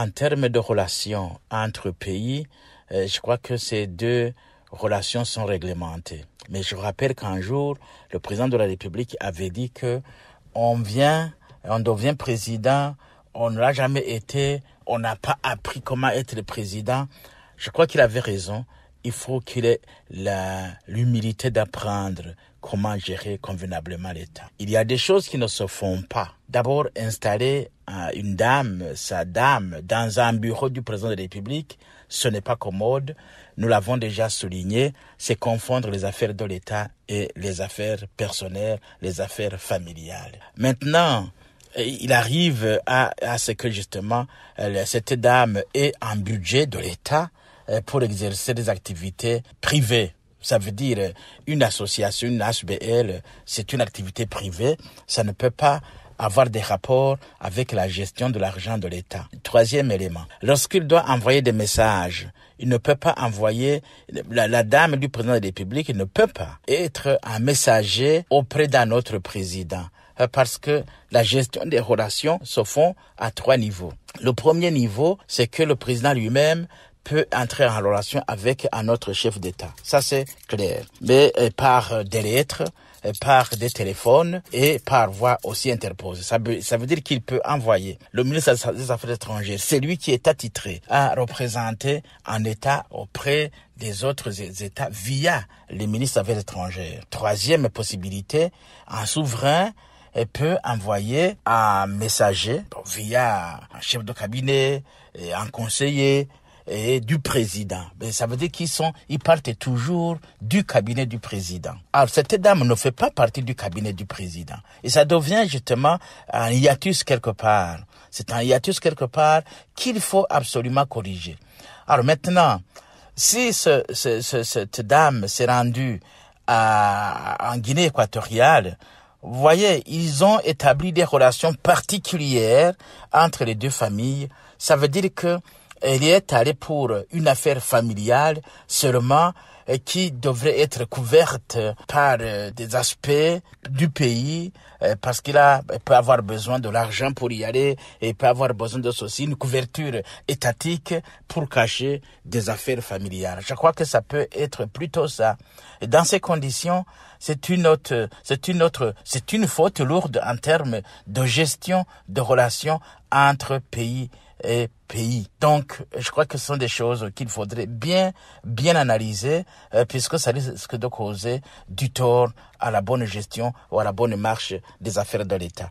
En termes de relations entre pays, je crois que ces deux relations sont réglementées. Mais je rappelle qu'un jour, le président de la République avait dit que on devient président, on ne l'a jamais été, on n'a pas appris comment être le président. Je crois qu'il avait raison. Il faut qu'il ait l'humilité d'apprendre comment gérer convenablement l'État. Il y a des choses qui ne se font pas. D'abord, installer une dame, sa dame, dans un bureau du président de la République, ce n'est pas commode. Nous l'avons déjà souligné, c'est confondre les affaires de l'État et les affaires personnelles, les affaires familiales. Maintenant, il arrive à ce que justement cette dame ait un budget de l'État pour exercer des activités privées. Ça veut dire une association, une HBL, c'est une activité privée. Ça ne peut pas avoir des rapports avec la gestion de l'argent de l'État. Troisième élément, lorsqu'il doit envoyer des messages, il ne peut pas envoyer, la dame du président de la République ne peut pas être un messager auprès d'un autre président. Parce que la gestion des relations se font à 3 niveaux. Le premier niveau, c'est que le président lui-même peut entrer en relation avec un autre chef d'État. Ça, c'est clair. Mais par des lettres, par des téléphones et par voie aussi interposée. Ça veut dire qu'il peut envoyer le ministre des Affaires étrangères, c'est lui qui est attitré à représenter un État auprès des autres États via les ministres des Affaires étrangères. Troisième possibilité, un souverain peut envoyer un messager via un chef de cabinet, un conseiller, et du président. Mais ça veut dire ils partent toujours du cabinet du président. Alors, cette dame ne fait pas partie du cabinet du président. Et ça devient justement un hiatus quelque part. C'est un hiatus quelque part qu'il faut absolument corriger. Alors maintenant, si cette dame s'est rendue en Guinée équatoriale, vous voyez, ils ont établi des relations particulières entre les deux familles. Ça veut dire que elle est allée pour une affaire familiale seulement qui devrait être couverte par des aspects du pays parce qu'il peut avoir besoin de l'argent pour y aller et peut avoir besoin de ceci, une couverture étatique pour cacher des affaires familiales. Je crois que ça peut être plutôt ça. Et dans ces conditions, c'est une faute lourde en termes de gestion de relations entre pays et pays. Donc, je crois que ce sont des choses qu'il faudrait bien analyser, puisque ça risque de causer du tort à la bonne gestion ou à la bonne marche des affaires de l'État.